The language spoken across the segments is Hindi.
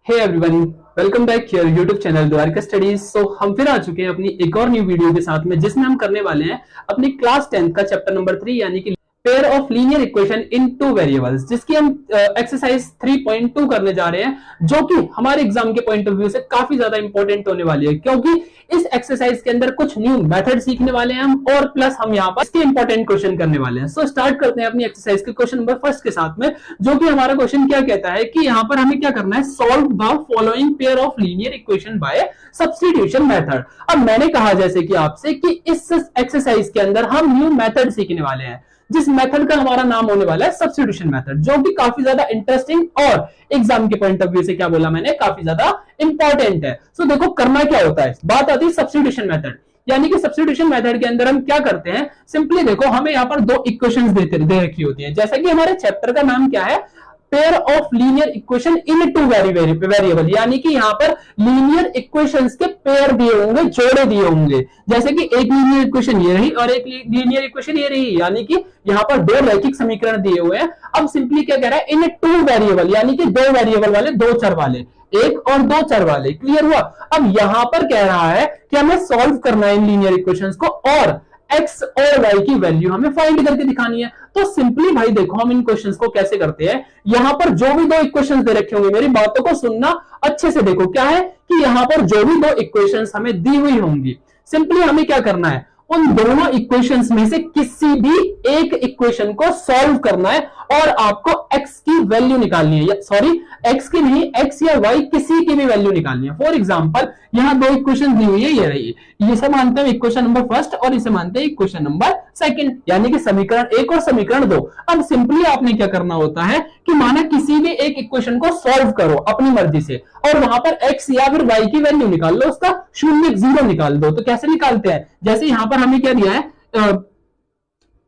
Hey everyone, welcome back here YouTube channel Dwarika Studies. So हम फिर आ चुके हैं अपनी एक और न्यू वीडियो के साथ में, जिसमें हम करने वाले हैं अपनी क्लास 10th का चैप्टर नंबर 3 यानी कि pair of linear equation in two variables, जिसकी हम एक्सरसाइज 3.2 करने जा रहे हैं, जो कि हमारे एग्जाम के पॉइंट ऑफ व्यू से काफी ज्यादा इंपॉर्टेंट होने वाली है, क्योंकि इस एक्सरसाइज के अंदर कुछ न्यू मेथड सीखने वाले हैं हम, और प्लस हम यहाँ पर इसके इंपॉर्टेंट क्वेश्चन करने वाले हैं। सो स्टार्ट करते हैं अपनी एक्सरसाइज के क्वेश्चन नंबर फर्स्ट के साथ में, जो कि हमारा क्वेश्चन क्या कहता है कि यहाँ पर हमें क्या करना है, solve the following pair of linear equation by substitution method. अब मैंने कहा जैसे कि आपसे कि इस एक्सरसाइज के अंदर हम न्यू मेथड सीखने वाले हैं, जिस मेथड का हमारा नाम होने वाला है सब्स्टिट्यूशन मेथड, जो कि काफी ज्यादा इंटरेस्टिंग और एग्जाम के पॉइंट ऑफ व्यू से क्या बोला मैंने, काफी ज्यादा इंपॉर्टेंट है। सो देखो करना क्या होता है, बात आती है सब्स्टिट्यूशन मेथड, यानी कि सब्स्टिट्यूशन मेथड के अंदर हम क्या करते हैं, सिंपली देखो हमें यहाँ पर दो इक्वेशंस दे रखी होती हैं, जैसा कि हमारे चैप्टर का नाम क्या है, pair of linear equation in two variable, यानी कि यहाँ पर लीनियर इक्वेशंस के पेयर दिए होंगे, जोड़े दिए होंगे। जैसे कि एक लीनियर इक्वेशन ये रही और एक लीनियर इक्वेशन ये रही, यानी कि यहाँ पर दो रैखिक समीकरण दिए हुए हैं। अब सिंपली क्या कह रहा है, इन टू वेरिएबल, यानी कि दो वेरिएबल वाले, दो चर वाले, एक और दो चर वाले। क्लियर हुआ? अब यहां पर कह रहा है कि हमें सॉल्व करना है इन लीनियर इक्वेशंस को, और x और y की वैल्यू हमें फाइंड करके दिखानी है। तो सिंपली भाई देखो हम इन क्वेश्चंस को कैसे करते हैं, यहां पर जो भी दो इक्वेशंस दे रखे होंगे, मेरी बातों को सुनना अच्छे से, देखो क्या है कि यहां पर जो भी दो इक्वेशंस हमें दी हुई होंगी, सिंपली हमें क्या करना है, उन दोनों इक्वेशंस में से किसी भी एक इक्वेशन को सॉल्व करना है और आपको x की वैल्यू निकालनी है, सॉरी x की नहीं, x या y किसी की भी वैल्यू निकालनी है। फॉर एग्जांपल यहां दो इक्वेशन दी हुई है, ये रही, इसे मानते हैं इक्वेशन नंबर फर्स्ट और इसे मानते हैं इक्वेशन नंबर सेकंड, यानी कि समीकरण एक और समीकरण दो। अब सिंपली आपने क्या करना होता है कि माना किसी भी एक इक्वेशन को सॉल्व करो अपनी मर्जी से, और वहां पर x या फिर y की वैल्यू निकाल लो, उसका शून्य जीरो निकाल दो। तो कैसे निकालते हैं, जैसे यहां पर हमें क्या दिया है,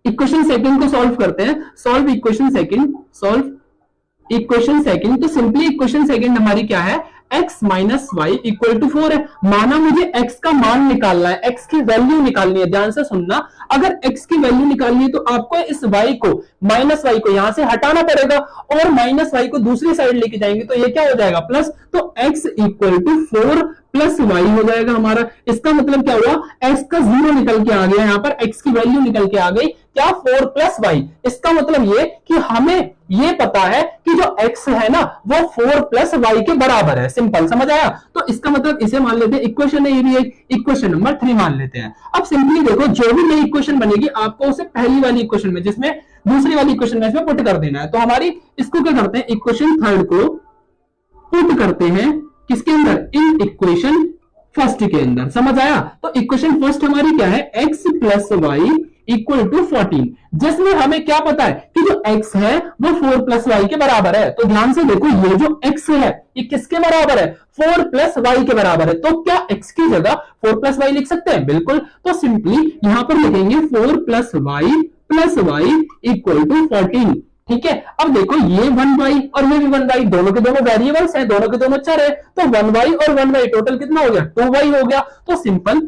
इक्वेशन सेकंड को सॉल्व करते हैं, सॉल्व इक्वेशन सेकंड। तो सिंपली इक्वेशन सेकंड हमारी क्या है, x minus y equal to 4 है। माना मुझे x का मान निकालना है, x की वैल्यू निकालनी है, ध्यान से सुनना, अगर x की वैल्यू निकालनी है तो आपको इस y को, माइनस वाई को यहां से हटाना पड़ेगा, और माइनस वाई को दूसरी साइड लेके जाएंगे तो ये क्या हो जाएगा, प्लस। तो x equal to 4 plus y हो जाएगा हमारा। इसका मतलब क्या हुआ, x का जीरो निकल के आ गया, यहां पर x की वैल्यू निकल के आ गई क्या, 4 प्लस वाई। इसका मतलब ये कि हमें ये पता है कि जो x है ना वो 4 प्लस वाई के बराबर है। सिंपल, समझ आया? तो इसका मतलब इसे मान लेते हैं इक्वेशन है, ये भी एक इक्वेशन नंबर 3 मान लेते हैं। अब सिंपली देखो जो भी नई इक्वेशन बनेगी आपको उसे पहली वाली इक्वेशन में, जिसमें दूसरी वाली इक्वेशन में इसमें पुट कर देना है। तो हमारी इसको क्या करते हैं, इक्वेशन थर्ड को पुट करते हैं किसके अंदर, इन इक्वेशन फर्स्ट के अंदर। समझ आया? तो इक्वेशन फर्स्ट हमारी क्या है, x plus y equal to 14, जिसमें हमें क्या पता है कि जो x है वो 4 प्लस वाई के बराबर है। तो ध्यान से देखो, ये जो x है ये किसके बराबर है, 4 प्लस वाई के बराबर है। तो क्या x की जगह 4 प्लस वाई लिख सकते हैं? बिल्कुल। तो सिंपली यहां पर लिखेंगे 4 प्लस वाई इक्वल टू 14। ठीक है, अब देखो ये 1y और ये भी 1y, दोनों के दोनों वेरिएबल्स हैं, दोनों के दोनों चर है, तो 1y और 1y टोटल कितना हो गया, 2y हो गया। तो simple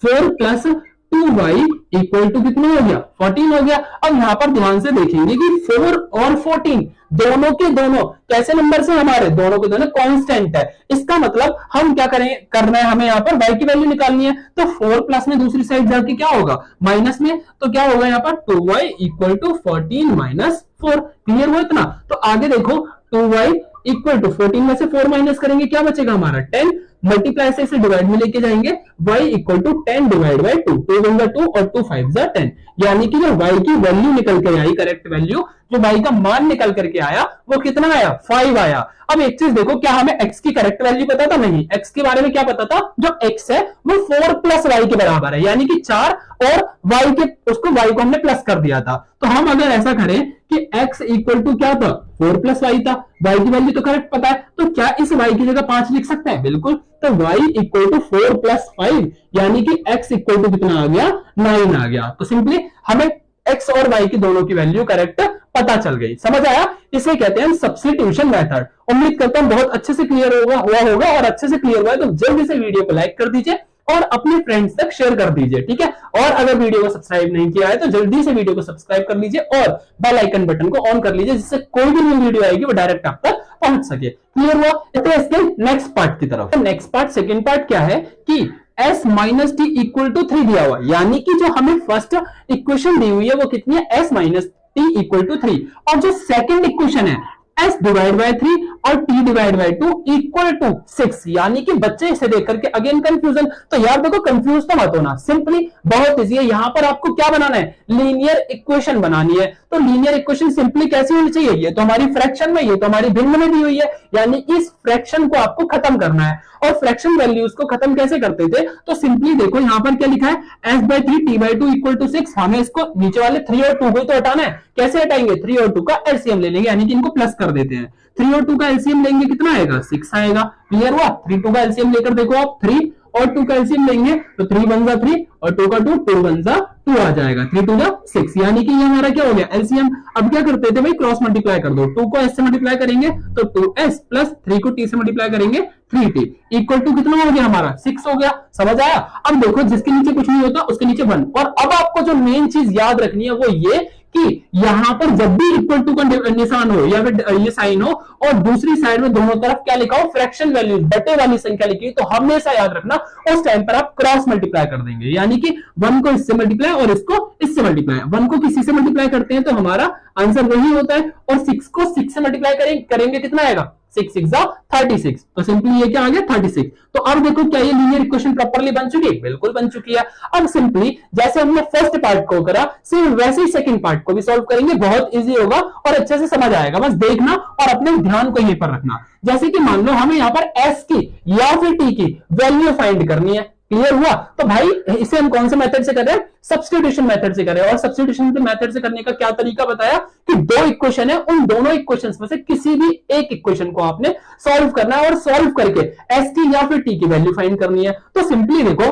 4 plus 2y equal to कितना हो गया, 14 हो गया। अब यहां पर ध्यान से देखेंगे कि 4 और 14 दोनों के दोनों कैसे नंबर से, हमारे दोनों के दोनों कांस्टेंट है। इसका मतलब हम क्या करना है, हमें यहाँ पर y की वैल्यू निकालनी है। तो 4 प्लस में दूसरी साइड जाके क्या होगा, माइनस में, तो क्या होगा यहाँ पर 2y equal to 14 minus 4। Clear हुआ इतना? तो आगे देखो 2y इक्वल टू 14 में से 4 माइनस करेंगे, क्या बचेगा हमारा 10, मल्टीप्लाई से इसे डिवाइड में लेके जाएंगे, y equal to 10 divide by 2, 2 one 2 और 2 5 10, यानी कि जो y की वैल्यू निकल के आई, करेक्ट वैल्यू, जो y का मान निकल करके आया वो कितना आया, 5 आया। अब एक चीज देखो, क्या हमें x की करेक्ट वैल्यू पता था? नहीं। x के बारे में क्या पता था, जो x है वो 4 प्लस वाई के बराबर है, यानी कि 4 और y के, उसको y को हमने प्लस कर दिया था। तो हम अगर ऐसा करें कि x इक्वल टू क्या था, 4 प्लस वाई था, y की वैल्यू तो करेक्ट पता है, तो क्या इस y की जगह 5 लिख सकते हैं? बिल्कुल। तो y इक्वल टू 4 प्लस 5, यानी कि x इक्वल टू कितना आ गया, 9 आ गया। तो सिंपली हमें x और y की दोनों की वैल्यू करेक्ट पता चल गई। समझ आया? इसे कहते हैं सब्स्टिट्यूशन मेथड। उम्मीद करता हूं बहुत अच्छे से क्लियर हुआ होगा, और अच्छे से क्लियर हुआ है तो जल्दी से वीडियो को लाइक कर दीजिए और अपने फ्रेंड्स तक शेयर कर दीजिए। ठीक है, और अगर वीडियो को सब्सक्राइब नहीं किया है तो जल्दी से वीडियो को सब्सक्राइब कर लीजिए और बेल आइकन बटन को ऑन कर लीजिए, जिससे कोई भी न्यू वीडियो आएगी वो डायरेक्ट आप तक पहुंच सके। क्लियर हुआ? तो इसके नेक्स्ट पार्ट की तरफ। नेक्स्ट पार्ट, सेकंड पार्ट क्या है कि s minus t equal to 3 दिया हुआ, यानी कि जो हमें फर्स्ट इक्वेशन दी हुई है वो कितनी है, s minus t equal to 3, और जो सेकंड इक्वेशन है s डिवाइड बाय 3 और t divide by 2 equal to 6, यानी कि बच्चे इसे देख करके अगेन कंफ्यूजन। तो यार देखो कंफ्यूज तो मत होना, सिंपली बहुत इजी है। यहां पर आपको क्या बनाना है, लीनियर इक्वेशन बनानी है। तो लीनियर इक्वेशन सिंपली कैसी होनी चाहिए, ये तो हमारी फ्रैक्शन में, ये तो हमारी भिन्न में दी हुई है, यानी इस फ्रैक्शन को आपको खत्म करना है। और फ्रैक्शन वैल्यूज को खत्म कैसे करते थे, तो सिंपली देखो यहां पर क्या लिखा है, s by 3 t by 2 equal to 6। हमें इसको नीचे वाले 3 और 2 को तो हटाना है, कैसे हटाएंगे, 3 और 2 का एलसीएम ले लेंगे, यानी कि इनको प्लस कर देते हैं। 3 और 2 का एलसीएम लेंगे कितना आएगा, 6 आएगा। क्लियर हुआ? 3 2 का एलसीएम लेकर देखो आप, 3 और 2 का एलसीएम लेंगे तो 3 1 जा 3 और 2 का 2, 2 1 जा 2 आ जाएगा, 3 2 जा 6, यानी कि ये हमारा क्या हो गया, एलसीएम। अब क्या करते थे भाई, क्रॉस मल्टीप्लाई कर दो, 2 को s से मल्टीप्लाई करेंगे तो 2s प्लस 3 को t से मल्टीप्लाई करेंगे 3t इक्वल टू कितना हो गया हमारा, 6 हो गया। समझ आया? अब देखो जिसके नीचे कुछ नहीं होता उसके नीचे 1। और अब आपको जो मेन चीज याद रखनी है वो ये कि यहां पर जब भी इक्वल टू का निशान हो या फिर ये साइन हो और दूसरी साइड में दोनों तरफ क्या लिखा हो, फ्रैक्शन वैल्यू, बटे वाली संख्या लिखी, तो हमेशा याद रखना उस टाइम पर आप क्रॉस मल्टीप्लाई कर देंगे, यानी कि 1 को इससे मल्टीप्लाई और इसको इससे मल्टीप्लाई। 1 को किसी से मल्टीप्लाई करते हैं तो हमारा आंसर वही होता है, और 6 को 6 से मल्टीप्लाई करेंगे कितना आएगा, 6 6 जा 36। तो सिंपली ये क्या आ गया, 36। तो अब देखो क्या ये लीनियर इक्वेशन प्रॉपर्ली बन चुकी है, बिल्कुल बन चुकी है। अब सिंपली जैसे हमने फर्स्ट पार्ट को करा, सेम वैसे ही सेकंड पार्ट को भी सॉल्व करेंगे, बहुत इजी होगा और अच्छे से समझ आएगा। बस देखना और अपने ध्यान को यहीं पर रखना। जैसे कि मान लो हमें यहां पर s की या फिर t की वैल्यू फाइंड करनी है। क्लियर हुआ? तो भाई इसे हम कौन से मेथड से कर रहे हैं, सब्स्टिट्यूशन मेथड से कर रहे हैं। और सब्स्टिट्यूशन मेथड से करने का क्या तरीका बताया कि 2 इक्वेशन है, उन दोनों इक्वेशंस में से किसी भी एक इक्वेशन को आपने सॉल्व करना है और सॉल्व करके s की या फिर t की वैल्यू फाइंड करनी है। तो सिंपली देखो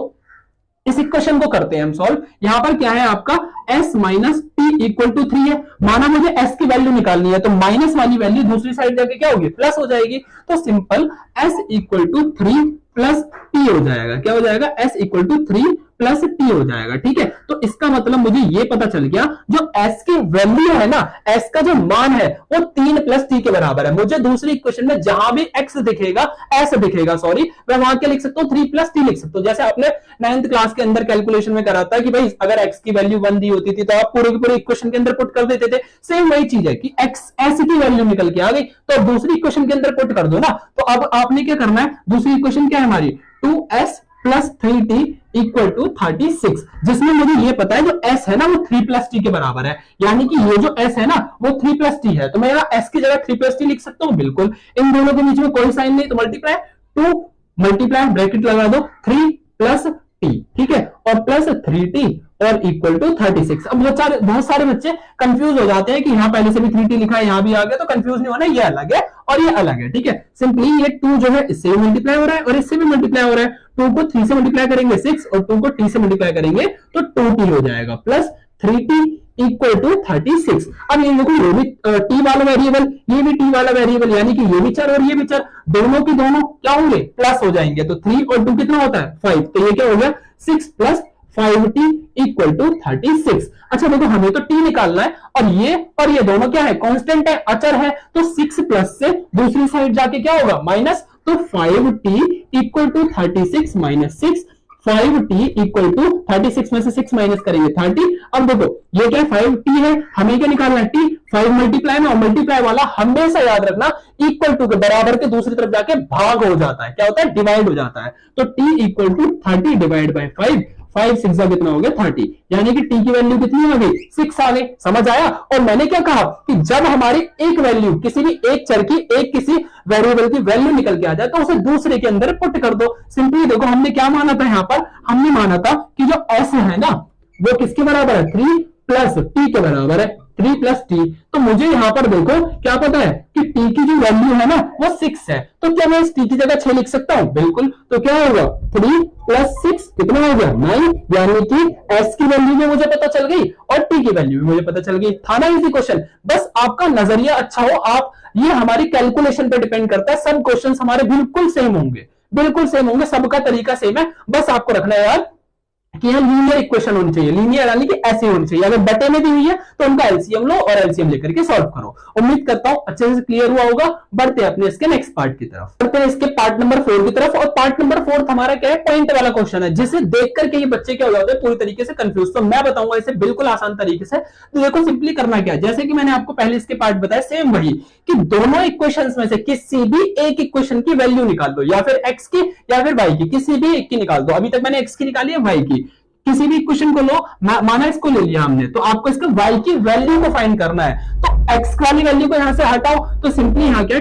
इस इक्वेशन को करते हैं हम सॉल्व। यहां पर क्या है आपका, s minus t equal to 3 है, माना मुझे s की वैल्यू निकालनी है, तो माइनस वाली वैल्यू दूसरी साइड जाके क्या होगी, प्लस हो जाएगी। तो simple s equal to 3 plus t हो जाएगा। क्या हो जाएगा, s equal to 3 plus t हो जाएगा। ठीक है, तो इसका मतलब मुझे ये पता चल गया जो s की वैल्यू है ना, s का जो मान है वो 3 प्लस टी के बराबर है। मुझे दूसरी इक्वेशन में जहां भी x दिखेगा, s दिखेगा सॉरी, मैं वहां क्या लिख सकता हूँ, 3 प्लस टी लिख सकता हूँ। जैसे आपने 9th क्लास के अंदर कैलकुलेशन में करा था कि भाई अगर x की वैल्यू 1 दी होती थी तो आप पूरे की पूरे इक्वेशन के अंदर पुट कर देते थे। सेम वही चीज है कि x s की वैल्यू निकल के आ गई तो अब दूसरी इक्वेशन के अंदर पुट कर दो ना। तो अब आपने क्या करना है, दूसरी इक्वेशन क्या है हमारी, 2s plus 3t equal to 36, जिसमें मुझे ये पता है जो s है ना वो 3 प्लस टी के बराबर है, यानी कि ये जो s है ना वो 3 प्लस टी है। तो मैं यहाँ s की जगह 3 प्लस टी लिख सकता हूँ, बिल्कुल। इन दोनों के बीच में कोई साइन नहीं, तो मल्टीप्लाई 2 मल्टीप्लाई ब्रैकेट लगा दो 3 प्लस टी, ठीक है, और प्लस 3t और इक्वल टू 36। अब बहुत सारे बच्चे कंफ्यूज हो जाते हैं कि यहाँ पहले से भी 3t लिखा है, यहाँ भी आ गया, तो कंफ्यूज नहीं होना, ये अलग है और ये अलग है। ठीक है, सिंपली ये 2 जो है इससे भी मल्टीप्लाई हो रहा है और इससे भी मल्टीप्लाई हो रहा है। 2 को 3 से मल्टीप्लाई करेंगे 6 और 2 को t से मल्टीप्लाई करेंगे तो 2t हो जाएगा प्लस 3t इक्वल टू 36। अब ये देखो ये भी t वाला वेरिएबल, ये भी t वाला वेरिएबल, यानी कि ये भी चर और ये भी चर, दोनों की दोनों क्या होंगे, प्लस हो जाएंगे। तो 3 और 2 कितना होता है, 5। तो ये क्या हो गया, 6 प्लस 5t इक्वल टू 36। अच्छा देखो हमें तो t निकालना है और ये दोनों क्या है, कांस्टेंट है, अचर है। तो 6 प्लस से दूसरी साइड जाके क्या होगा, माइनस। तो 5t equal to 36 minus 6, 5t equal to 36 में से 6 माइनस करेंगे 30। अब देखो ये क्या 5t है, हमें क्या निकालना है, t। 5 मल्टीप्लाई में, और मल्टीप्लाई वाला हमेशा याद रखना इक्वल टू के बराबर के दूसरी तरफ जाके भाग हो जाता है, क्या होता है, डिवाइड हो जाता है। तो t equal to 30 divide by 5, 5 6 का कितना हो गया 30, यानी कि t की वैल्यू कितनी आ गई, 6 आ गई। समझ आया? और मैंने क्या कहा कि जब हमारी एक वैल्यू किसी भी एक चर की, एक किसी वेरिएबल की वैल्यू निकल के आ जाए तो उसे दूसरे के अंदर पुट कर दो। सिंपली देखो हमने क्या माना था, यहां पर हमने माना था कि जो s है ना वो किसके बराबर है, 3 प्लस t के बराबर है, 3 प्लस टी। तो मुझे यहां पर देखो क्या पता है कि t की जो वैल्यू है ना वो 6 है, तो क्या मैं इस t की जगह 6 लिख सकता हूं, बिल्कुल। तो क्या होगा, 3 प्लस 6 कितना हो गया, 9, यानी कि s की वैल्यू भी मुझे पता चल गई और t की वैल्यू भी मुझे पता चल गई। था ना इजी क्वेश्चन? बस आपका नजरिया अच्छा हो, आप, ये हमारी कैलकुलेशन पे डिपेंड करता है। सब क्वेश्चन हमारे बिल्कुल सेम होंगे, बिल्कुल सेम होंगे, सबका तरीका सेम है, बस आपको रखना है यार कि यह लीनियर इक्वेशन होनी चाहिए, लीनियर यानी कि ऐसी होनी चाहिए, अगर बटे में दी हुई है तो उनका एलसीएम लो और एलसीएम लेकर के सॉल्व करो। उम्मीद करता हूं अच्छे से क्लियर हुआ होगा। बढ़ते हैं अपने इसके नेक्स्ट पार्ट की तरफ, बढ़ते हैं इसके पार्ट नंबर 4 की तरफ। और पार्ट नंबर 4 हमारा क्या है, पॉइंट वाला क्वेश्चन है, जिसे देख करके ये बच्चे क्या हो जाते हैं पूरी तरीके से कंफ्यूज। तो मैं बताऊंगा इसे बिल्कुल आसान तरीके से। तो देखो सिंपली करना क्या है, जैसे कि मैंने आपको पहले इसके पार्ट बताया, सेम वही कि दोनों इक्वेशंस में से किसी भी एक इक्वेशन की वैल्यू निकाल दो, या फिर एक्स की या फिर वाई की, किसी भी एक की निकाल दो। अभी तक मैंने एक्स की निकाली है, वाई की, किसी भी इक्वेशन को लो, माना इसको ले लिया हमने, तो आपको इसका y की वैल्यू को फाइंड करना है। तो x वाली वैल्यू को यहां से हटाओ, तो सिंपली यहां क्या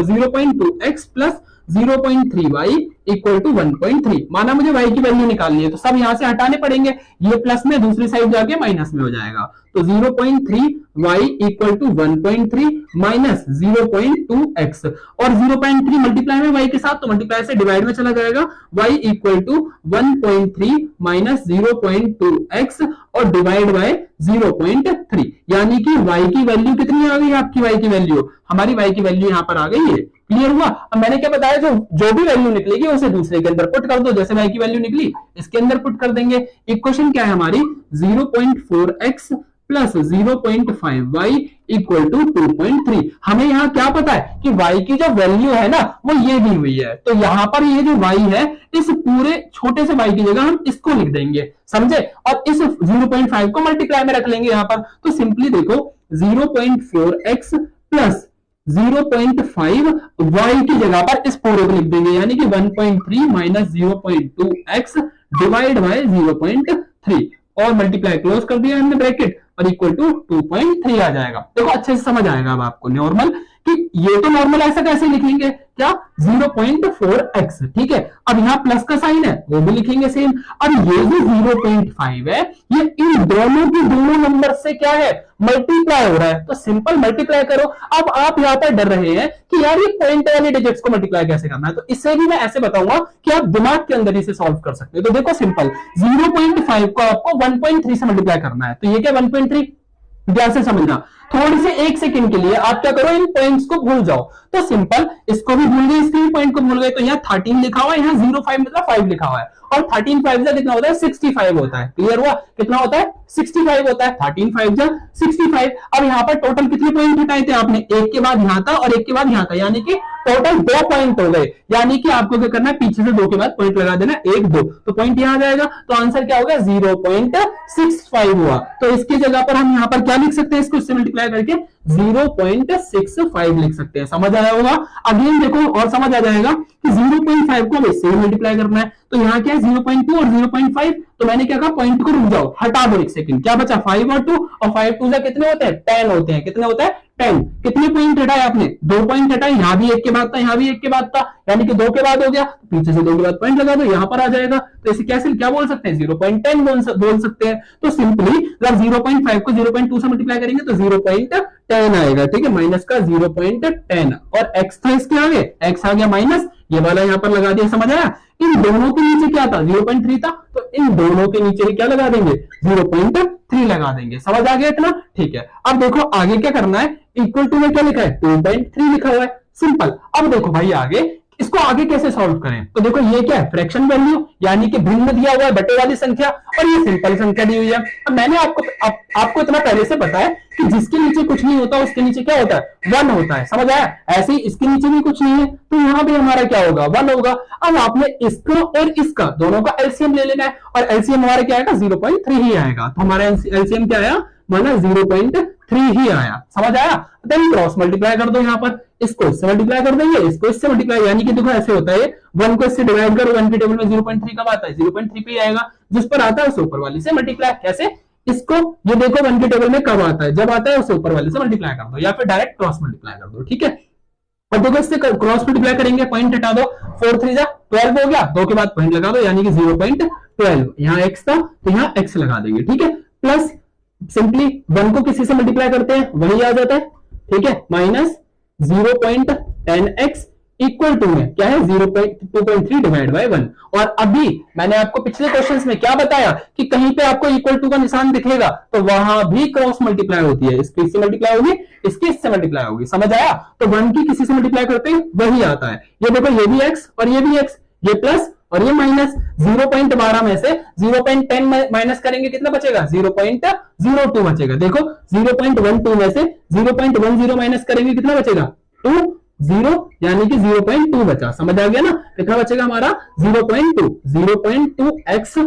0.2x plus 0.3y equal to 1.3। माना मुझे y की वैल्यू निकालनी है, तो सब यहां से हटाने पड़ेंगे, ये प्लस में दूसरी साइड जाके माइनस में हो जाएगा। तो 0.3y equal to 1.3 minus 0.2x, और 0.3 मल्टीप्लाई में y के साथ, तो मल्टीप्लाई से डिवाइड में चला जाएगा, y equal to 1.3 minus 0.2x और डिवाइड बाय 0.3, यानी कि y की वैल्यू कितनी आ गई आपकी, y की वैल्यू, हमारी y की वैल्यू यहां पर आ गई है। क्लियर हुआ? अब मैंने क्या बताया, जो भी वैल्यू निकलेगी उसे दूसरे के अंदर पुट कर दो। जैसे y की वैल्यू निकली, इसके अंदर पुट कर देंगे। इक्वेशन क्या है हमारी, 0.4x plus 0.5y equal to 2.3। हमें यहाँ क्या पता है कि y की जो वैल्यू है ना वो ये दी हुई है, तो यहाँ पर ये जो y है, इस पूरे छोटे से y की जगह हम इसको लिख देंगे, समझे, और इस 0.5 को मल्टीप्लाई में रख लेंगे यहाँ पर। तो सिंपली देखो 0.4x प्लस 0.5 y की जगह पर इस पूरे को लिख देंगे, यानी कि 1.3 माइनस 0.2x डिवाइड बाय 0.3, और मल्टीप्लाई क्लोज कर दिया हमने ब्रैकेट, और इक्वल टू 2.3 आ जाएगा। देखो अच्छे से समझ आएगा अब आपको नॉर्मल, कि ये तो नॉर्मल ऐसा कैसे लिखेंगे, क्या 0.4x, ठीक है। अब यहाँ प्लस का साइन है, वो भी लिखेंगे सेम। अब ये जो 0.5 है, ये इन दोनों की दोनों नंबर से क्या है, मल्टीप्लाई हो रहा है, तो सिंपल मल्टीप्लाई करो। अब आप यहाँ पर डर रहे हैं कि यार ये पॉइंट वाले डिजिट्स को मल्टीप्लाई कैसे करना है, तो इससे भी मैं ऐसे बताऊंगा कि आप दिमाग के अंदर इसे सॉल्व कर सकते हैं। तो देखो सिंपल, 0.5 को आपको 1.3 से मल्टीप्लाई करना है, तो ये क्या 1.3, ध्यान से समझना। थोड़ी से एक सेकंड के लिए आप क्या करो, इन पॉइंट्स को भूल जाओ। तो सिंपल, इसको भी भूल गए, इसके भी पॉइंट को भूल गए, तो यहाँ 13 लिखा हुआ है, यहाँ 0.5 मतलब 5 लिखा हुआ है, और 13 5 से कितना होता है, 65 होता है। क्लियर हुआ? कितना होता है, 65 होता है। 13 5 जा 65। अब यहाँ पर टोटल कितने पॉइंट हटाए थे आपने, एक के बाद यहाँ था और एक के बाद यहाँ था, यानी कि टोटल 2 पॉइंट हो गए। यानी कि आपको क्या करना है, पीछे से 2 के बाद पॉइंट लगा देना, 1 2, तो पॉइंट यहाँ आ जाएगा। तो आंसर क्या होगा, 0.65 हुआ। तो इसकी जगह पर हम यहाँ पर क्या लिख सकते हैं, इसको इससे मल्टीप्लाई करके 0.65 लिख सकते हैं। समझ आया होगा? अगेन देखो और समझ आ जाएगा कि 0.5 को इससे मल्टीप्लाई करना है, तो यहाँ क्या है 0.2 और 0.5, तो मैंने क्या कहा, पॉइंट को रुक जाओ, हटा दो एक सेकंड, क्या बचा 5 और 2, और 5 2 कितने होते हैं, 10 होते हैं। कितने होता है, 10। कितने पॉइंट हटाए आपने, 2 पॉइंट हटाए, यहां भी एक के बाद था, यहां भी एक के बाद था, यानी कि 2 के बाद हो गया, पीछे से 2 के बाद पॉइंट लगा दो, यहां पर आ जाएगा। तो इसे कैसे क्या बोल सकते हैं, 0.10 बोल सकते हैं। तो सिंपली जब 0.5 को 0.2 से मल्टीप्लाई करेंगे तो 0.10 आएगा, ठीक है, माइनस का 0.10, और x था इसके आगे, x आ गया माइनस, ये वाला यहां पर लगा दिया। समझ आया? इन दोनों के नीचे क्या था, 0.3 था, तो इन दोनों के नीचे क्या लगा देंगे, 0.3 लगा देंगे। समझ आ गया इतना? ठीक है। अब देखो आगे क्या करना है, इक्वल टू में क्या लिखा है, 2.3 लिखा हुआ है, सिंपल। अब देखो भाई आगे इसको आगे कैसे सॉल्व करें, तो देखो ये क्या है, फ्रैक्शन वैल्यू, यानी कि भिन्न दिया हुआ है, बटे वाली संख्या, और ये सिंपल संख्या दी हुई है। अब मैंने आपको इतना पहले से पता है कि जिसके नीचे कुछ नहीं होता उसके नीचे क्या होता है, 1 होता है। समझ आया? ऐसे ही इसके नीचे भी कुछ नहीं है, तो यहाँ भी हमारा क्या होगा, 1 होगा। अब आपने इसको और इसका दोनों का एलसीएम ले लेना है, और एलसीएम हमारा क्या आएगा, 0.3 ही आएगा। तो हमारा एलसीएम क्या आया, माना 0.3 ही आया। समझ आया? देन क्रॉस मल्टीप्लाई कर दो, यहाँ पर इसको इससे मल्टीप्लाई कर देंगे, इसको इससे मल्टीप्लाई, यानी कि देखो ऐसे होता है, 1 को इससे डिवाइड करो, 1 के टेबल में 0.3 कब आता है, 0.3 पे आएगा, जिस पर आता है उसे ऊपर वाले से मल्टीप्लाई। कैसे, इसको ये देखो 1 के टेबल में कब आता है, जब आता है उसे ऊपर वाले से मल्टीप्लाई कर दो, या फिर डायरेक्ट क्रॉस मल्टीप्लाई कर दो, ठीक है। और देखो इससे क्रॉस मल्टीप्लाई करेंगे, पॉइंट हटा दो, 4 3 जा 12 हो गया, 2 के बाद पॉइंट लगा दो, यानी कि 0.12, यहाँ x था तो यहाँ x लगा देंगे, ठीक है। प्लस सिंपली 1 को किसी से मल्टीप्लाई करते हैं, वही आ जाता है, ठीक है, माइनस 0.10x इक्वल टू में क्या है, 0.2.3 डिवाइड बाय 1। और अभी मैंने आपको पिछले क्वेश्चंस में क्या बताया कि कहीं पे आपको इक्वल टू का निशान दिखेगा तो वहां भी क्रॉस मल्टीप्लाई होती है, इसकी इससे मल्टीप्लाई होगी, इसकी इससे मल्टीप्लाई होगी। समझ आया? तो 1 की किसी से मल्टीप्लाई करते हैं वही आता है। ये देखो, ये भी x और ये भी x, ये प्लस और ये माइनस 0.12 में से 0.10 माइनस करेंगे कितना बचेगा 0.02 बचेगा। देखो 0.12 में से 0.10 माइनस करेंगे कितना बचेगा 0 यानी कि 0.2 बचा। समझ आ गया ना, कितना बचेगा हमारा 0.2 x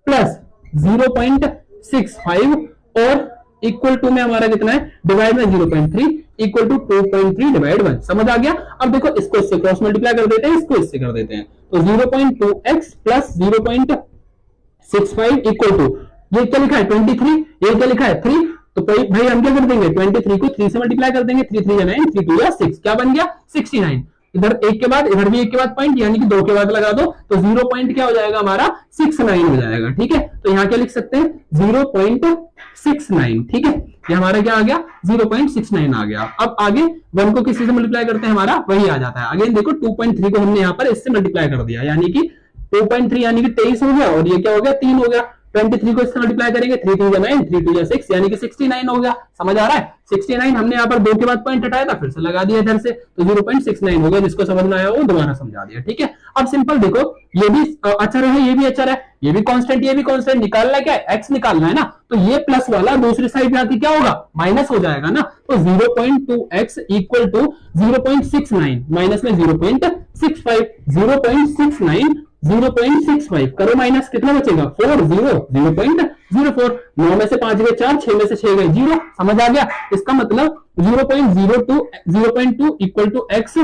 प्लस 0.65 और इक्वल टू में हमारा कितना है डिवाइड में 0.3 इक्वल टू 2.3 डिवाइड 1। समझ आ गया। अब देखो इसको इससे क्रॉस मल्टीप्लाई कर देते हैं, इसको इससे कर देते हैं, तो 0.2x प्लस 0.65 इक्वल टू ये क्या लिखा है 23, ये क्या लिखा है 3, तो भाई हम क्या कर देंगे 23 को 3 से मल्टीप्लाई कर देंगे, 3 3 9 3 2 6, क्या बन गया 69। इधर एक के बाद इधर भी एक के बाद पॉइंट यानी कि 2 के बाद लगा दो तो 0 पॉइंट क्या हो जाएगा हमारा 69 हो जाएगा। ठीक है, तो यहाँ क्या लिख सकते हैं 0.69। ठीक है, ये हमारा क्या आ गया 0.69 आ गया। अब आगे 1 को किसी से मल्टीप्लाई करते हैं हमारा वही आ जाता है। अगेन देखो 2.3 को हमने यहाँ पर इससे मल्टीप्लाई कर दिया यानी कि 2.3 यानी कि 23 हो गया और ये क्या हो गया 3 हो गया। 23 को इससे मल्टीप्लाई करेंगे 3 2 9 3 2 6 यानी कि 69 हो गया। समझ आ रहा है 69 हमने यहाँ पर 2 के बाद पॉइंट हटाया था फिर से लगा दिया इधर से तो 0.69 हो गया। जिसको समझ में आया वो दोबारा समझा दिया। ठीक है, अब सिंपल देखो ये भी अचर है ये भी अचर है, ये भी कांस्टेंट ये भी कांस्टेंट, निकालना है क्या x निकालना है ना, तो ये प्लस वाला दूसरी साइड जाके क्या होगा माइनस हो जाएगा ना, तो 0.2x इक्वल टू 0.69 माइनस में 0.65 0.69 0.65 करो माइनस कितना बचेगा 4 0.04 9 में से 5 गए 4 6 में से 6 गए 0। समझ आ गया। इसका मतलब 0.2 equal to x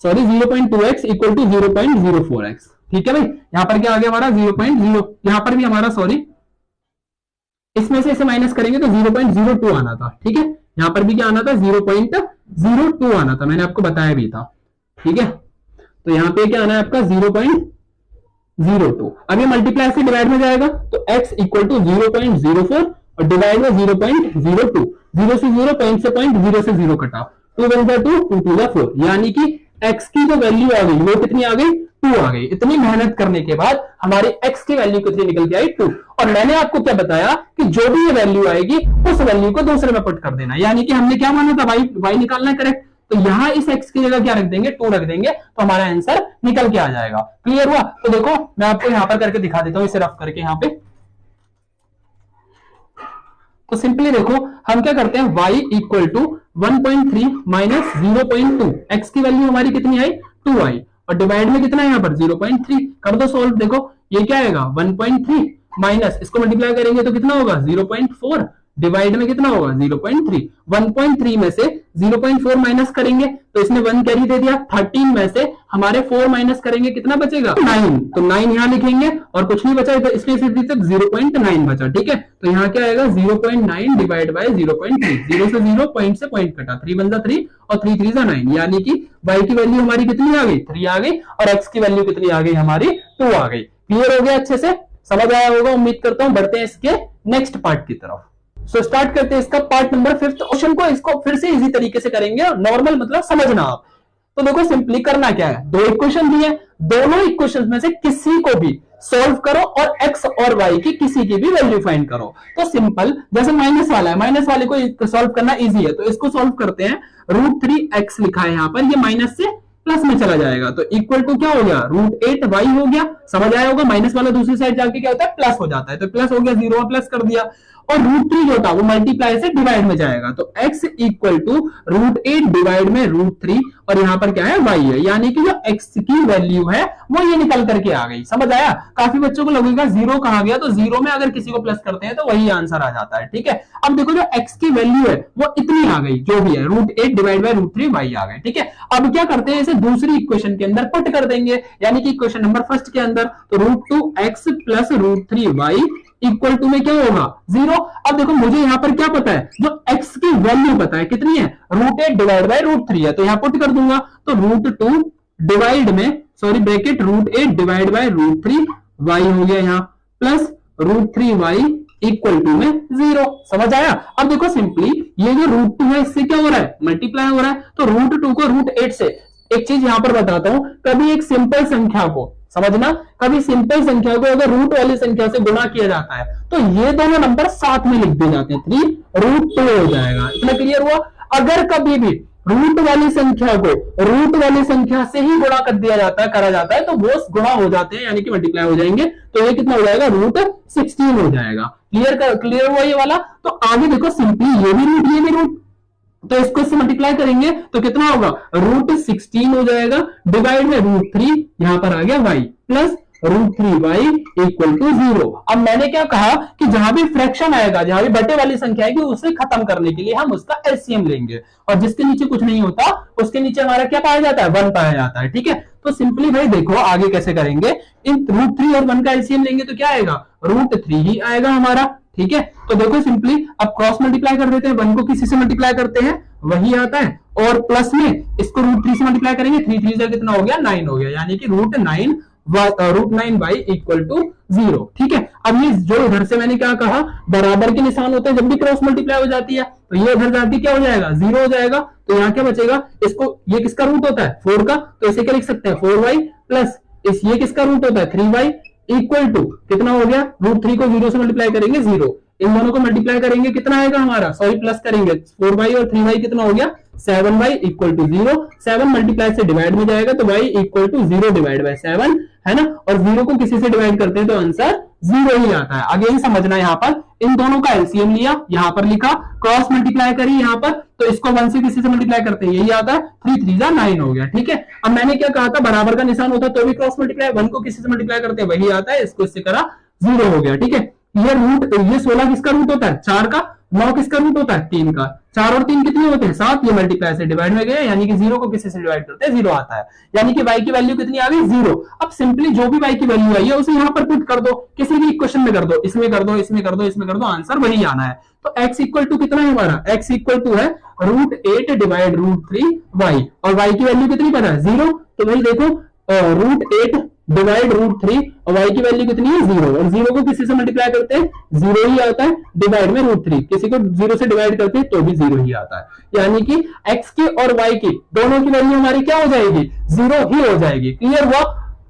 sorry 0.2x equal to 0.04x। ठीक है भाई, यहां पर क्या आ गया हमारा 0.0, यहां पर भी हमारा सॉरी इसमें से इसे माइनस करेंगे तो 0.02 आना था। ठीक है, यहां पर भी क्या आना था 0.02 आना था, मैंने आपको बताया भी था। ठीक है, तो यहां पे क्या आना है आपका 0.02। अब ये मल्टीप्लाई से डिवाइड में जाएगा तो x इक्वल टू 0.04 और डिवाइड में 0.02, 0 से 0 पॉइंट से पॉइंट 0 से 0 कटा 2 1 2 2 2 4 यानी कि x की जो वैल्यू आ गई वो कितनी आ गई 2 आ गई। इतनी मेहनत करने के बाद हमारी x की वैल्यू कितनी निकल के आई 2। और मैंने आपको क्या बताया कि जो भी ये वैल्यू आएगी उस वैल्यू को दूसरे में पुट कर देना, यानी कि हमने क्या माना था y निकालना है करेक्ट, तो यहां इस x की जगह क्या रख देंगे 2 रख देंगे तो हमारा आंसर निकल के आ जाएगा। क्लियर हुआ। तो देखो मैं आपको यहां पर करके दिखा देता हूं इसे रफ करके यहां पे। तो सिंपली देखो हम क्या करते हैं y equal to 1.3 minus 0.2, x की वैल्यू हमारी कितनी आई 2 आई और डिवाइड में कितना है यहाँ पर 0.3 कर दो सोल्व। देखो ये क्या आएगा 1.3 माइनस इसको मल्टीप्लाई करेंगे तो कितना होगा 0.4 डिवाइड में कितना होगा 0.3। 1.3 में से 0.4 माइनस करेंगे तो इसने 1 कैरी दे दिया। 13 में से हमारे 4 माइनस करेंगे कितना बचेगा 9, तो 9 यहां लिखेंगे और कुछ नहीं बचा इसलिए सिर्फ तक 0.9 बचा। ठीक है, तो यहाँ क्या आएगा 0.9 डिवाइड बाय 0.3, 0 से 0 पॉइंट से पॉइंट कटा 3 1 3 और 3 3 9 यानी कि y की वैल्यू हमारी कितनी आ गई 3 आ गई और x की वैल्यू कितनी आ गई हमारी 2 आ गई। क्लियर हो गया, अच्छे से समझ आया होगा उम्मीद करता हूं। बढ़ते हैं इसके नेक्स्ट पार्ट की तरफ। सो स्टार्ट करते हैं इसका पार्ट नंबर 5 क्वेश्चन को। इसको फिर से इजी तरीके से करेंगे, नॉर्मल मतलब समझना आप। तो देखो सिंपली करना क्या है, 2 इक्वेशन दिए, दोनों इक्वेशन में से किसी को भी सॉल्व करो और x और y की किसी की भी वैल्यू फाइंड करो। तो सिंपल जैसे माइनस वाला है, माइनस वाले को सॉल्व करना इजी है तो इसको सॉल्व करते हैं। √3x लिखा है यहाँ पर, ये माइनस से प्लस में चला जाएगा तो इक्वल टू क्या हो गया √8y हो गया। समझ आया होगा, माइनस वाला दूसरी साइड जाके क्या होता है प्लस हो जाता है, तो प्लस हो गया 0 प्लस कर दिया। और √3 जो था वो मल्टीप्लाई से डिवाइड में जाएगा तो x इक्वल टू √8 डिवाइड में √3 और यहां पर क्या है y है, यानी कि जो x की वैल्यू है वो ये निकल करके आ गई। समझ आया। काफी बच्चों को लगेगा 0 कहा गया, तो 0 में अगर किसी को प्लस करते हैं तो वही आंसर आ जाता है। ठीक है, अब देखो जो x की वैल्यू है वो इतनी आ गई जो भी है √8 डिवाइड बाय √3 y आ गए। ठीक है, अब क्या करते हैं इसे दूसरी इक्वेशन के अंदर पुट कर देंगे, यानी कि इक्वेशन नंबर 1 के अंदर तो √2x plus √3y equal to में क्या होगा 0। अब देखो मुझे यहां पर क्या पता है, जो x की वैल्यू पता है कितनी है √8 डिवाइड बाय √3 है, तो यहां पुट कर दूंगा तो √2 डिवाइड में sorry bracket √8 divide by √3 y हो गया यहाँ प्लस √3y इक्वल टू में 0। समझ आया। अब देखो सिंपली ये जो √2 है इससे क्या हो रहा है मल्टीप्लाई हो रहा है, तो √2 को √8 से, एक चीज यहां पर बताता हूं, कभी एक सिंपल संख्या को समझना, कभी सिंपल संख्या को अगर रूट वाली संख्या से गुणा किया जाता है तो ये दोनों नंबर साथ में लिख दिए जाते हैं, 3 √2 हो जाएगा। इतना क्लियर हुआ। अगर कभी भी रूट वाली संख्या को रूट वाली संख्या से ही गुणा कर दिया जाता है, करा जाता है, तो वो गुणा हो जाते हैं, यानी कि मल्टीप्लाई हो जाएंगे। तो ये कितना हो जाएगा, रूट 16 हो जाएगा। क्लियर हुआ ये वाला। तो आगे देखो सिंपली ये भी रूट, ये भी रूट, तो इसको इससे मल्टीप्लाई करेंगे तो कितना होगा, रूट 16 हो जाएगा, डिवाइड में रूट 3, यहां पर आ गया y plus root 3y equal to 0। अब मैंने क्या कहा कि जहां भी फ्रैक्शन आएगा, जहां भी बटे वाली संख्या आएगी, उसे खत्म करने के लिए हम उसका एलसीएम लेंगे, और जिसके नीचे कुछ नहीं होता उसके नीचे हमारा क्या पाया जाता है, 1 पाया जाता है। ठीक है, तो सिंपली भाई देखो आगे कैसे करेंगे, इन रूट 3 और 1 का एलसीएम लेंगे तो क्या आएगा, रूट 3 ही आएगा हमारा। ठीक है, तो देखो सिंपली अब क्रॉस मल्टीप्लाई कर देते हैं, 1 को किसी से मल्टीप्लाई करते हैं वही आता है, और प्लस में इसको रूट 3 से मल्टीप्लाई करेंगे, 3 3 से कितना हो गया, 9 हो गया, यानी कि रूट 9 y इक्वल टू 0। ठीक है, अब ये जो इधर से मैंने क्या कहा, बराबर के निशान होते हैं जब भी क्रॉस मल्टीप्लाई हो जाती है, तो ये इधर जाती क्या हो जाएगा, 0 हो जाएगा। तो यहाँ क्या बचेगा, इसको ये किसका रूट होता है, 4 का, तो इसे क्या लिख सकते हैं, 4y प्लस ये किसका रूट होता है, 3y इक्वल टू कितना हो गया, रूट 3 को 0 से मल्टीप्लाई करेंगे 0, इन दोनों को मल्टीप्लाई करेंगे कितना आएगा हमारा, सॉरी प्लस करेंगे 4y और 3y कितना हो गया, 7y इक्वल टू 0। 7 मल्टीप्लाई से डिवाइड में जाएगा तो y equal to 0 divide by 7 है ना, और 0 को किसी से डिवाइड करते हैं तो आंसर 0 ही आता है। आगे ही समझना है, यहाँ पर इन दोनों का एलसीएम लिया, यहाँ पर लिखा, क्रॉस मल्टीप्लाई करी यहाँ पर, तो इसको 1 से किसी से मल्टीप्लाई करते हैं, यही आता है, 3 3 जा 9 हो गया। ठीक है, अब मैंने क्या कहा था, बराबर का निशान होता है तो भी क्रॉस मल्टीप्लाई, 1 को किसी से मल्टीप्लाई करते हैं वही आता है, इसको इससे करा 0 हो गया। ठीक है, ये रूट, ये 16 किसका रूट होता है, 4 का, 9 किसका रूट होता है, 3 का, 4 और 3 कितने होते हैं, 7, ये मल्टीप्लाई से डिवाइड में गए, यानी कि 0 को किसी से डिवाइड करते हैं 0 आता है, यानी कि y की वैल्यू कितनी आ गई, 0। अब सिंपली जो भी y की वैल्यू आई है उसे यहाँ पर पुट कर दो, किसी भी इक्वेशन में कर दो, इसमें कर दो, इसमें कर दो, इसमें कर दो, आंसर वही आना है। तो x इक्वल टू कितना है हमारा, x इक्वल टू है रूट 8 डिवाइड रूट 3y, और y की वैल्यू कितनी पता है, 0। तो भाई देखो रूट 8 डिवाइड रूट 3 और y की वैल्यू कितनी है, 0, और 0 को किसी से मल्टीप्लाई करते हैं 0 ही आता है, डिवाइड में रूट 3, किसी को 0 से डिवाइड करते हैं तो भी 0 ही आता है, यानी कि x की और y की दोनों की वैल्यू हमारी क्या हो जाएगी, 0 ही हो जाएगी। क्लियर हुआ,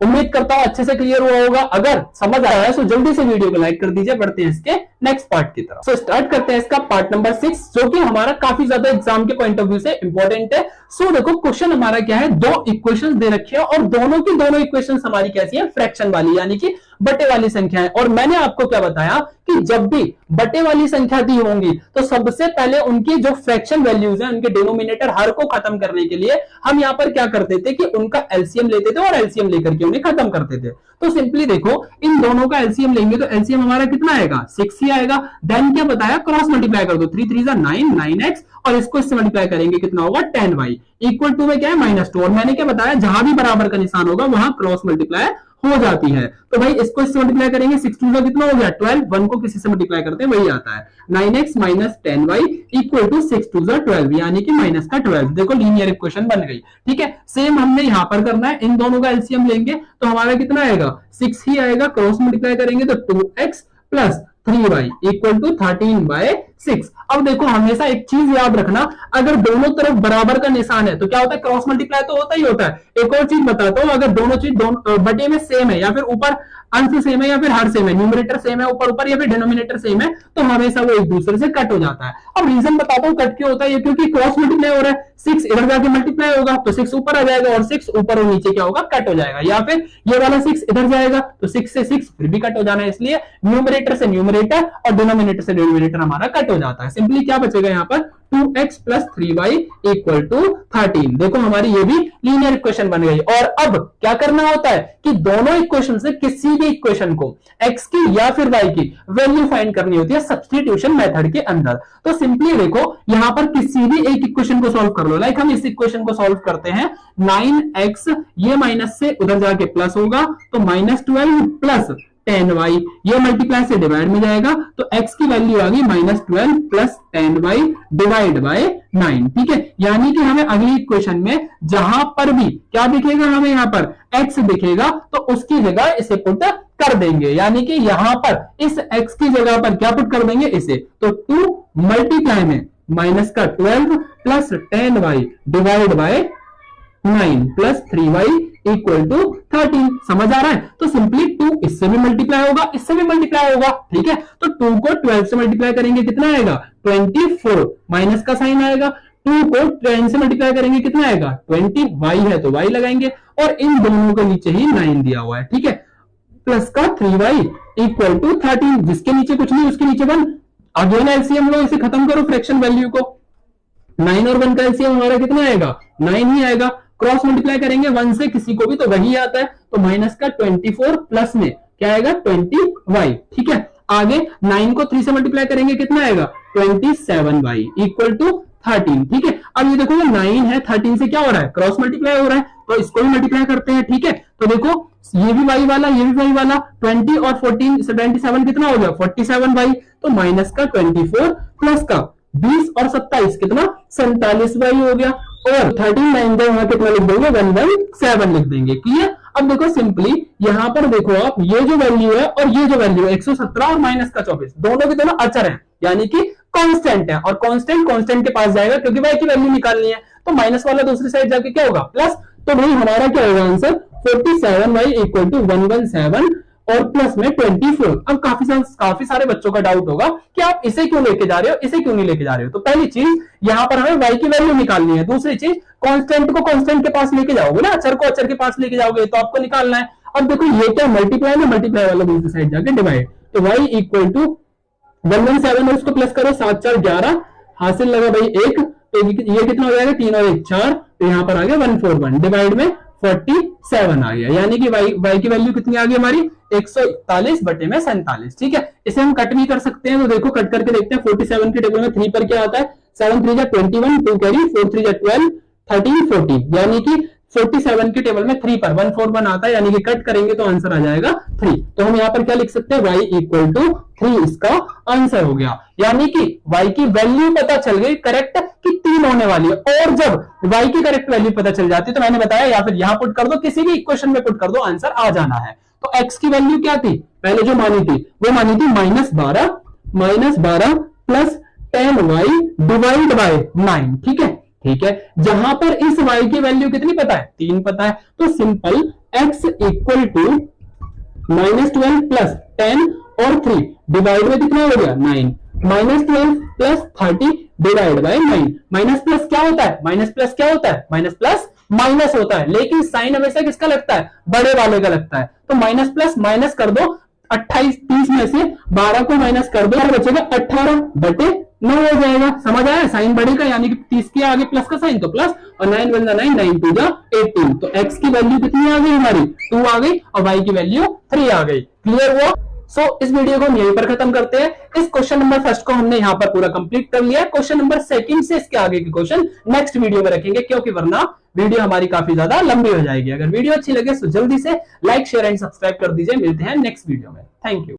उम्मीद करता हूं अच्छे से क्लियर हुआ होगा। अगर समझ आया है तो जल्दी से वीडियो को लाइक कर दीजिए। बढ़ते हैं इसके नेक्स्ट पार्ट की तरफ। सो स्टार्ट करते हैं इसका पार्ट नंबर 6, जो कि हमारा काफी ज्यादा एग्जाम के पॉइंट ऑफ व्यू से इंपॉर्टेंट है। सो देखो क्वेश्चन हमारा क्या है, दो इक्वेशंस दे रखे हैं और दोनों की दोनों इक्वेशंस हमारी कैसी है, फ्रैक्शन वाली, यानी कि बटे वाली संख्या है। और मैंने आपको क्या बताया कि जब भी बटे वाली संख्या दी होंगी तो सबसे पहले उनकी जो फ्रैक्शन वैल्यूज है, उनके डिनोमिनेटर हर को खत्म करने के लिए हम यहां पर क्या करते थे कि उनका एलसीएम लेते थे और एलसीएम लेकर के उन्हें खत्म करते थे। तो सिंपली देखो इन दोनों का एलसीएम लेंगे तो एलसीएम हमारा कितना आएगा, 6 ही आएगा। देन क्या बताया, क्रॉस मल्टीप्लाई कर दो, 3 3 जा 9, 9x, और इसको इससे मल्टीप्लाई करेंगे कितना होगा, 10y इक्वल टू में क्या है, -2। और मैंने क्या बताया, जहां भी बराबर का निशान होगा वहां क्रॉस मल्टीप्लाई हो जाती है। तो भाई इसको इससे मल्टीप्लाई करेंगे, 6 2 का कितना हो गया, 12, 1 को किसी से मल्टीप्लाई करते हैं वही आता है, 9x minus 10y equal to 6 2 जा 12, यानी कि माइनस का 12। देखो लीनियर इक्वेशन बन गई। ठीक है, सेम हमने यहां पर करना है, इन दोनों का एलसीएम लेंगे तो हमारा कितना आएगा, 6 ही आएगा। क्रॉस मल्टीप्लाई करेंगे तो 2x plus 3y equal to 13/6। अब देखो हमेशा एक चीज याद रखना, अगर दोनों तरफ बराबर का निशान है तो क्या होता है, क्रॉस मल्टीप्लाई तो होता ही होता है। एक और चीज बताता हूं, अगर दोनों चीज बटे में सेम है या फिर ऊपर अंश सेम है या फिर हर सेम है, न्यूमरेटर सेम है ऊपर ऊपर या फिर डिनोमिनेटर सेम है, तो हमेशा वो एक दूसरे से कट हो जाता है। अब रीजन बताता हूं कट क्यों होता है, ये क्योंकि क्रॉस मल्टीप्लाई हो रहा है, 6 इधर जाके मल्टीप्लाई होगा तो 6 ऊपर आ जाएगा और 6 ऊपर और नीचे क्या होगा, कट हो जाएगा। या फिर ये वाला 6 इधर जाएगा तो 6 से 6 फिर भी कट हो जाना है, इसलिए न्यूमरेटर से न्यूमरेटर और डिनोमिनेटर से डिनोमिनेटर हमारा कट हो जाता है। सिंपली क्या बचेगा यहाँ पर, 2x plus 3y equal to 13। देखो हमारी ये भी लीनियर इक्वेशन बन गई। और अब क्या करना होता है कि दोनों इक्वेशन से किसी भी इक्वेशन को x की या फिर y की वैल्यू फाइंड करनी होती है सब्स्टिट्यूशन मेथड के अंदर। तो सिंपली देखो यहां पर किसी भी एक इक्वेशन को सॉल्व कर लो। लाइक हम इस इक्वेशन को सॉल्व करते हैं, 9x ये माइनस से उधर जाके प्लस होगा तो -12 प्लस 10y, ये मल्टीप्लाई से डिवाइड में जाएगा तो x की वैल्यू आ गई -12 प्लस 10y डिवाइड बाय 9। ठीक है, यानी कि हमें अगली इक्वेशन में जहां पर भी क्या दिखेगा, हमें यहां पर x दिखेगा तो उसकी जगह इसे पुट कर देंगे, यानी कि यहां पर इस x की जगह पर क्या पुट कर देंगे, इसे। तो 2 मल्टीप्लाई में माइनस का 12 plus 10y divide by 9 plus 3y equal to 13। समझ आ रहा है? तो सिंपली 2 इससे भी मल्टीप्लाई होगा, इससे भी मल्टीप्लाई होगा। ठीक है, तो 2 को 12 से मल्टीप्लाई करेंगे कितना आएगा, 24, माइनस का साइन आएगा, 2 को 10 से मल्टीप्लाई करेंगे कितना आएगा 20, y है तो y लगाएंगे और इन दोनों के नीचे ही 9 दिया हुआ है, ठीक है। प्लस का 3y इक्वल टू 13, जिसके नीचे कुछ नहीं उसके नीचे 1। अगेन एलसीएम लो, इसे खत्म करो फ्रैक्शन वैल्यू को। 9 और 1 का एलसीएम हमारा कितना आएगा 9 ही आएगा। क्रॉस मल्टीप्लाई करेंगे 1 से किसी को भी तो वही आता है, तो माइनस का 24 प्लस में क्या आएगा 20y, ठीक है। आगे 9 को 3 से मल्टीप्लाई करेंगे कितना आएगा 27y इक्वल टू 13, ठीक है। अब ये देखो 9 है 13 से क्या हो रहा है क्रॉस मल्टीप्लाई हो रहा है, तो इसको भी मल्टीप्लाई करते हैं, ठीक है। तो देखो ये भी y वाला ये भी y वाला, 20 और 14 से 27 कितना हो गया 47y, तो माइनस का 24 प्लस का 20 और 27 कितना 47y हो गया। और 39 का वहां कितना लिख देंगे 117 लिख देंगे, क्लियर। अब देखो सिंपली यहां पर देखो आप, ये जो वैल्यू है और ये जो वैल्यू है 117 और माइनस का 24 दोनों के दोनों अचर हैं, यानी कि कांस्टेंट है, और कांस्टेंट के पास जाएगा क्योंकि y की वैल्यू निकालनी है, तो माइनस वाला दूसरी साइड जाके क्या होगा प्लस। तो भाई हमारा क्या होगा आंसर 47y इक्वल टू 117 और प्लस में 24। अब काफी सारे बच्चों का डाउट होगा कि आप इसे क्यों लेके जा रहे हो, इसे क्यों नहीं लेके जा रहे हो। तो पहली चीज यहां पर हमें y की वैल्यू निकालनी है, दूसरी चीज कांस्टेंट को कांस्टेंट के पास लेके जाओगे ना, अचर को अचर के पास लेके जाओगे तो आपको निकालना है। अब देखो ये क्या मल्टीप्लाई में मल्टीप्लाई वाला दूसरी साइड जाके डिवाइड, तो y इक्वल टू 117 है उसको प्लस करो 7 4 11 हासिल लगा भाई 1, तो ये कितना हो जाएगा 3 और 1 4, तो यहां पर आ गया 141 डिवाइड में 47 आ गया, यानी कि y की वैल्यू कितनी आ गई हमारी 141 बटे में 47, ठीक है। इसे हम कट भी कर सकते हैं, तो देखो कट करके देखते हैं। 47 के टेबल में 3 पर क्या आता है 7 3 21 2 कैरी 4 3 12 13 14, यानी कि 47 के टेबल में 3 पर 141 आता है, यानी कि कट करेंगे तो आंसर आ जाएगा 3। तो हम यहाँ पर क्या लिख सकते हैं y इक्वल टू 3 इसका आंसर हो गया, यानी कि y की वैल्यू पता चल गई करेक्ट कि 3 होने वाली है। और जब y की करेक्ट वैल्यू पता चल जाती है तो मैंने बताया या फिर यहां पुट कर दो, किसी भी इक्वेशन में पुट कर दो, आंसर आ जाना है। तो x की वैल्यू क्या थी पहले जो मानी थी वो मानी थी -12 प्लस 10y डिवाइड बाय 9, ठीक है ठीक है। जहां पर इस y की वैल्यू कितनी पता है 3 पता है, तो simple x equal to -12 plus 10 और 3 डिवाइड में कितना हो गया 9, -12 plus 30 divide by 9। Minus plus क्या होता है माइनस प्लस क्या होता है माइनस प्लस माइनस होता है, लेकिन साइन हमेशा किसका लगता है बड़े वाले का लगता है। तो माइनस प्लस माइनस कर दो, 28 30 में से 12 को माइनस कर दो और बचेगा 18 बटे 9 हो जाएगा। समझ आया, साइन बढ़ेगा यानी कि 30 के आगे प्लस का साइन तो प्लस, और 9 वन 9 9 2 18, तो x की वैल्यू कितनी आ गई हमारी 2 आ गई और y की वैल्यू 3 आ गई। क्लियर हुआ। सो इस वीडियो को हम यहीं पर खत्म करते हैं। इस क्वेश्चन नंबर फर्स्ट को हमने यहां पर पूरा कंप्लीट कर लिया है। क्वेश्चन नंबर सेकंड से इसके आगे के क्वेश्चन नेक्स्ट वीडियो में रखेंगे, क्योंकि वरना वीडियो हमारी काफी ज्यादा लंबी हो जाएगी। अगर वीडियो अच्छी लगे तो जल्दी से लाइक शेयर एंड सब्सक्राइब कर दीजिए। मिलते हैं नेक्स्ट वीडियो में। Thank you.